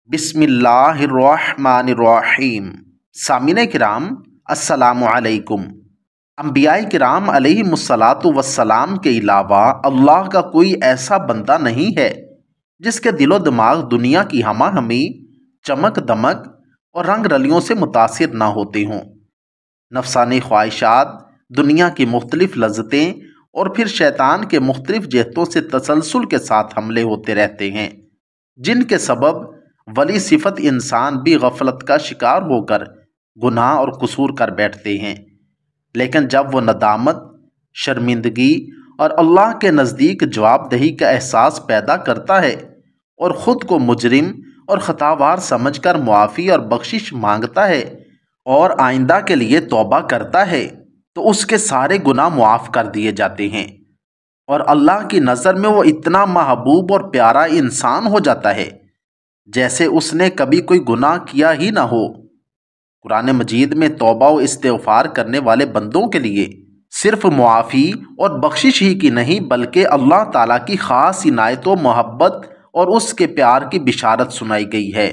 بسم اللہ الرحمن الرحیم۔ سامعین کرام السلام علیکم۔ انبیاء کرام علیہم الصلاۃ والسلام کے علاوہ اللہ کا کوئی ایسا بندہ نہیں ہے جس کے دل و دماغ دنیا کی ہمہ ہمی، چمک دمک اور رنگ رلیوں سے متاثر نہ ہوتے ہوں۔ نفسانی خواہشات، دنیا کی مختلف لذتیں اور پھر شیطان کے مختلف جہتوں سے تسلسل کے ساتھ حملے ہوتے رہتے ہیں، جن کے سبب ولی صفت انسان بھی غفلت کا شکار ہو کر گناہ اور قصور کر بیٹھتے ہیں۔ لیکن جب وہ ندامت، شرمندگی اور اللہ کے نزدیک جواب دہی کا احساس پیدا کرتا ہے اور خود کو مجرم اور خطاوار سمجھ کر معافی اور بخشش مانگتا ہے اور آئندہ کے لیے توبہ کرتا ہے تو اس کے سارے گناہ معاف کر دیے جاتے ہیں، اور اللہ کی نظر میں وہ اتنا محبوب اور پیارا انسان ہو جاتا ہے جیسے اس نے کبھی کوئی گناہ کیا ہی نہ ہو۔ قرآن مجید میں توبہ و استغفار کرنے والے بندوں کے لیے صرف معافی اور بخشش ہی کی نہیں بلکہ اللہ تعالیٰ کی خاص عنایت و محبت اور اس کے پیار کی بشارت سنائی گئی ہے۔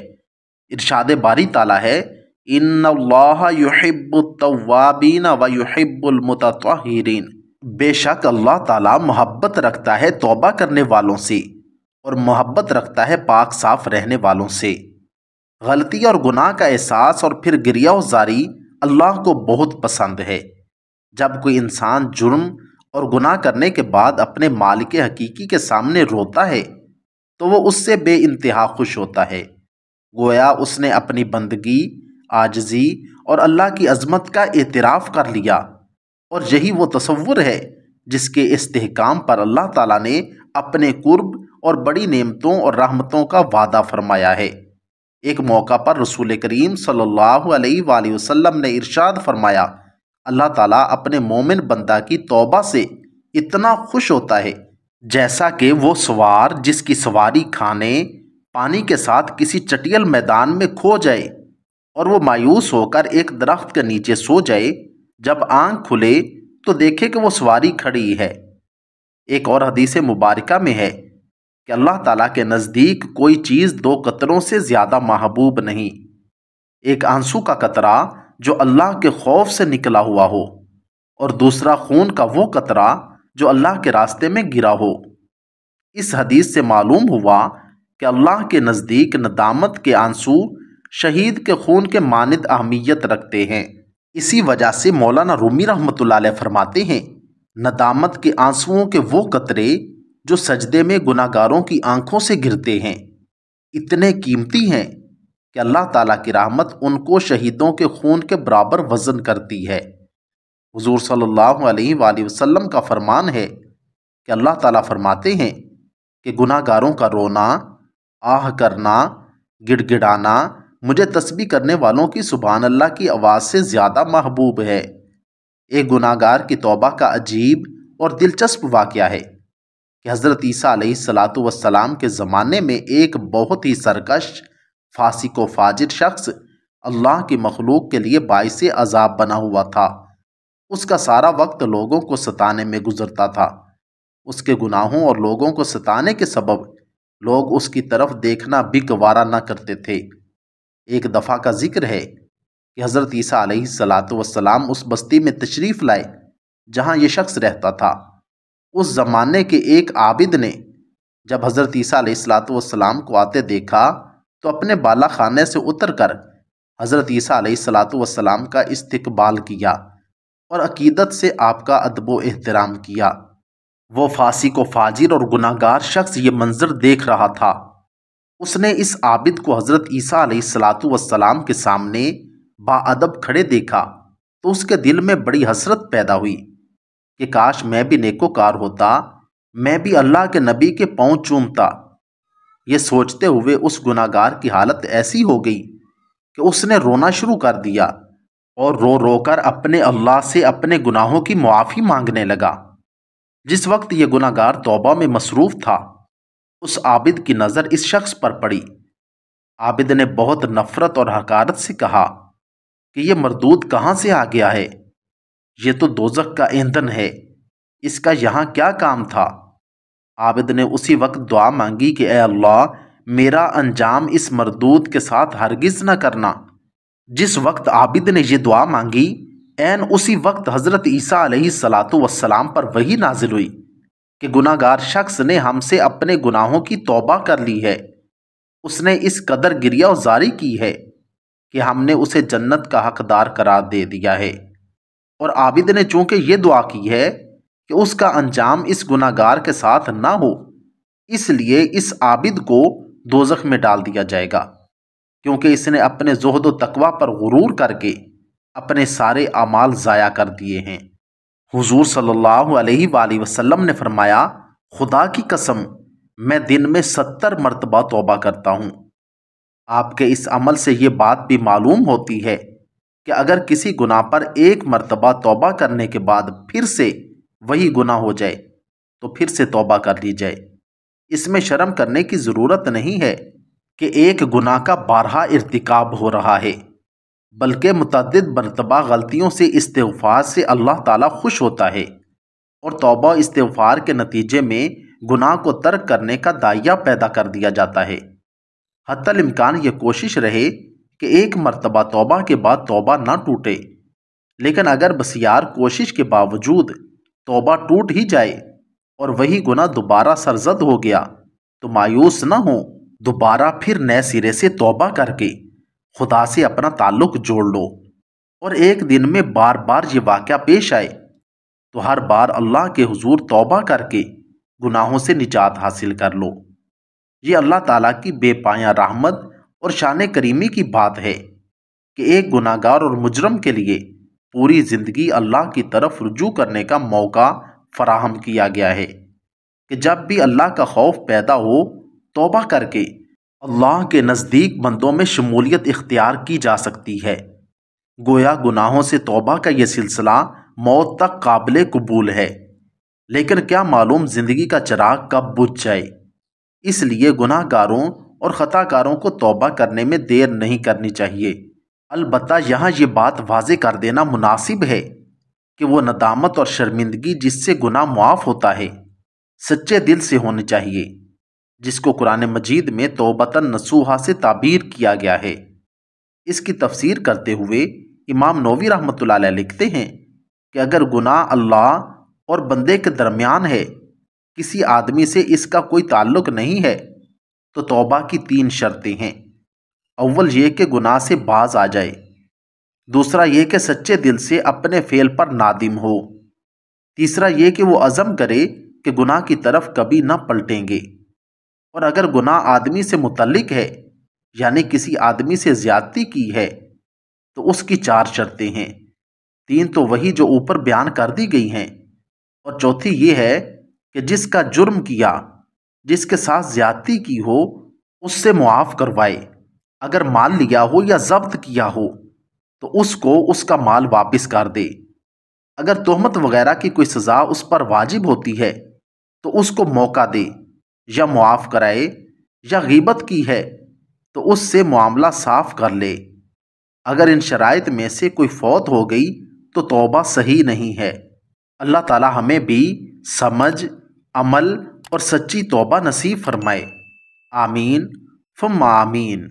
ارشاد باری تعالیٰ ہے، ان اللہ یحب التوابین و یحب المتطہرین۔ بے شک اللہ تعالیٰ محبت رکھتا ہے توبہ کرنے والوں سے اور محبت رکھتا ہے پاک صاف رہنے والوں سے۔ غلطی اور گناہ کا احساس اور پھر گریہ و زاری اللہ کو بہت پسند ہے۔ جب کوئی انسان جرم اور گناہ کرنے کے بعد اپنے مالک حقیقی کے سامنے روتا ہے تو وہ اس سے بے انتہا خوش ہوتا ہے، گویا اس نے اپنی بندگی، عاجزی اور اللہ کی عظمت کا اعتراف کر لیا، اور یہی وہ تصور ہے جس کے استحکام پر اللہ تعالیٰ نے اپنے قرب اور بڑی نعمتوں اور رحمتوں کا وعدہ فرمایا ہے۔ ایک موقع پر رسول کریم صلی اللہ علیہ وآلہ وسلم نے ارشاد فرمایا، اللہ تعالیٰ اپنے مومن بندہ کی توبہ سے اتنا خوش ہوتا ہے جیسا کہ وہ سوار جس کی سواری کھانے پانی کے ساتھ کسی چٹیل میدان میں کھو جائے اور وہ مایوس ہو کر ایک درخت کے نیچے سو جائے، جب آنکھ کھلے تو دیکھے کہ وہ سواری کھڑی ہے۔ ایک اور حدیث مبارکہ میں ہے کہ اللہ تعالیٰ کے نزدیک کوئی چیز دو قطروں سے زیادہ محبوب نہیں، ایک آنسو کا قطرہ جو اللہ کے خوف سے نکلا ہوا ہو، اور دوسرا خون کا وہ قطرہ جو اللہ کے راستے میں گرا ہو۔ اس حدیث سے معلوم ہوا کہ اللہ کے نزدیک ندامت کے آنسو شہید کے خون کے مانند اہمیت رکھتے ہیں۔ اسی وجہ سے مولانا رومی رحمۃ اللہ علیہ فرماتے ہیں، ندامت کے آنسوؤں کے وہ قطرے جو سجدے میں گناہ گاروں کی آنکھوں سے گرتے ہیں اتنے قیمتی ہیں کہ اللہ تعالیٰ کی رحمت ان کو شہیدوں کے خون کے برابر وزن کرتی ہے۔ حضور صلی اللہ علیہ وآلہ وسلم کا فرمان ہے کہ اللہ تعالیٰ فرماتے ہیں کہ گناہ گاروں کا رونا، آہ کرنا، گڑ گڑانا مجھے تسبیح کرنے والوں کی سبحان اللہ کی آواز سے زیادہ محبوب ہے۔ ایک گناہ گار کی توبہ کا عجیب اور دلچسپ واقعہ ہے کہ حضرت عیسیٰ علیہ السلام کے زمانے میں ایک بہت ہی سرکش، فاسق و فاجر شخص اللہ کی مخلوق کے لیے باعث عذاب بنا ہوا تھا۔ اس کا سارا وقت لوگوں کو ستانے میں گزرتا تھا۔ اس کے گناہوں اور لوگوں کو ستانے کے سبب لوگ اس کی طرف دیکھنا بھی گوارا نہ کرتے تھے۔ ایک دفعہ کا ذکر ہے کہ حضرت عیسیٰ علیہ السلام اس بستی میں تشریف لائے جہاں یہ شخص رہتا تھا۔ اس زمانے کے ایک عابد نے جب حضرت عیسیٰ علیہ السلام کو آتے دیکھا تو اپنے بالا خانے سے اتر کر حضرت عیسیٰ علیہ السلام کا استقبال کیا اور عقیدت سے آپ کا ادب و احترام کیا۔ وہ فاسق و فاجر اور گناہ گار شخص یہ منظر دیکھ رہا تھا۔ اس نے اس عابد کو حضرت عیسیٰ علیہ السلام کے سامنے باادب کھڑے دیکھا تو اس کے دل میں بڑی حسرت پیدا ہوئی کہ کاش میں بھی نیکوکار ہوتا، میں بھی اللہ کے نبی کے پاؤں چومتا۔ یہ سوچتے ہوئے اس گناہ گار کی حالت ایسی ہو گئی کہ اس نے رونا شروع کر دیا اور رو رو کر اپنے اللہ سے اپنے گناہوں کی معافی مانگنے لگا۔ جس وقت یہ گناہ گار توبہ میں مصروف تھا، اس عابد کی نظر اس شخص پر پڑی۔ عابد نے بہت نفرت اور حقارت سے کہا کہ یہ مردود کہاں سے آ گیا ہے؟ یہ تو دوزخ کا ایندھن ہے، اس کا یہاں کیا کام تھا؟ عابد نے اسی وقت دعا مانگی کہ اے اللہ، میرا انجام اس مردود کے ساتھ ہرگز نہ کرنا۔ جس وقت عابد نے یہ دعا مانگی، عین اسی وقت حضرت عیسیٰ علیہ السلام پر وحی نازل ہوئی کہ گناہ گار شخص نے ہم سے اپنے گناہوں کی توبہ کر لی ہے۔ اس نے اس قدر گریہ وزاری کی ہے کہ ہم نے اسے جنت کا حقدار قرار دے دیا ہے۔ اور عابد نے چونکہ یہ دعا کی ہے کہ اس کا انجام اس گناہ گار کے ساتھ نہ ہو، اس لیے اس عابد کو دوزخ میں ڈال دیا جائے گا، کیونکہ اس نے اپنے زہد و تقوی پر غرور کر کے اپنے سارے اعمال ضائع کر دیے ہیں۔ حضور صلی اللہ علیہ وآلہ وسلم نے فرمایا، خدا کی قسم میں دن میں 70 مرتبہ توبہ کرتا ہوں۔ آپ کے اس عمل سے یہ بات بھی معلوم ہوتی ہے کہ اگر کسی گناہ پر ایک مرتبہ توبہ کرنے کے بعد پھر سے وہی گناہ ہو جائے تو پھر سے توبہ کر لی جائے۔ اس میں شرم کرنے کی ضرورت نہیں ہے کہ ایک گناہ کا بارہا ارتکاب ہو رہا ہے، بلکہ متعدد مرتبہ غلطیوں سے استغفار سے اللہ تعالیٰ خوش ہوتا ہے، اور توبہ استغفار کے نتیجے میں گناہ کو ترک کرنے کا داعیہ پیدا کر دیا جاتا ہے۔ حتی الامکان یہ کوشش رہے کہ ایک مرتبہ توبہ کے بعد توبہ نہ ٹوٹے، لیکن اگر بسیار کوشش کے باوجود توبہ ٹوٹ ہی جائے اور وہی گناہ دوبارہ سرزد ہو گیا تو مایوس نہ ہو، دوبارہ پھر نئے سرے سے توبہ کر کے خدا سے اپنا تعلق جوڑ لو، اور ایک دن میں بار بار یہ واقعہ پیش آئے تو ہر بار اللہ کے حضور توبہ کر کے گناہوں سے نجات حاصل کر لو۔ یہ اللہ تعالیٰ کی بے پایاں رحمت اور شان کریمی کی بات ہے کہ ایک گناہ گار اور مجرم کے لیے پوری زندگی اللہ کی طرف رجوع کرنے کا موقع فراہم کیا گیا ہے کہ جب بھی اللہ کا خوف پیدا ہو، توبہ کر کے اللہ کے نزدیک بندوں میں شمولیت اختیار کی جا سکتی ہے۔ گویا گناہوں سے توبہ کا یہ سلسلہ موت تک قابل قبول ہے، لیکن کیا معلوم زندگی کا چراغ کب بجھ جائے۔ اس لیے گناہ گاروں اور خطا کاروں کو توبہ کرنے میں دیر نہیں کرنی چاہیے۔ البتہ یہاں یہ بات واضح کر دینا مناسب ہے کہ وہ ندامت اور شرمندگی جس سے گناہ معاف ہوتا ہے سچے دل سے ہونی چاہیے، جس کو قرآن مجید میں توبۃ نصوحا سے تعبیر کیا گیا ہے۔ اس کی تفسیر کرتے ہوئے امام نووی رحمۃ اللہ علیہ لکھتے ہیں کہ اگر گناہ اللہ اور بندے کے درمیان ہے، کسی آدمی سے اس کا کوئی تعلق نہیں ہے، تو توبہ کی 3 شرطیں ہیں۔ اول یہ کہ گناہ سے باز آ جائے، دوسرا یہ کہ سچے دل سے اپنے فعل پر نادم ہو، تیسرا یہ کہ وہ عزم کرے کہ گناہ کی طرف کبھی نہ پلٹیں گے، اور اگر گناہ آدمی سے متعلق ہے یعنی کسی آدمی سے زیادتی کی ہے تو اس کی 4 شرطیں ہیں۔ 3 تو وہی جو اوپر بیان کر دی گئی ہیں، اور چوتھی یہ ہے کہ جس کا جرم کیا، جس کے ساتھ زیادتی کی ہو، اس سے معاف کروائے۔ اگر مال لیا ہو یا ضبط کیا ہو تو اس کو اس کا مال واپس کر دے۔ اگر تہمت وغیرہ کی کوئی سزا اس پر واجب ہوتی ہے تو اس کو موقع دے یا معاف کرائے، یا غیبت کی ہے تو اس سے معاملہ صاف کر لے۔ اگر ان شرائط میں سے کوئی فوت ہو گئی تو توبہ صحیح نہیں ہے۔ اللہ تعالی ہمیں بھی سمجھ، عمل اور سچی توبہ نصیب فرمائے۔ آمین ثم آمین۔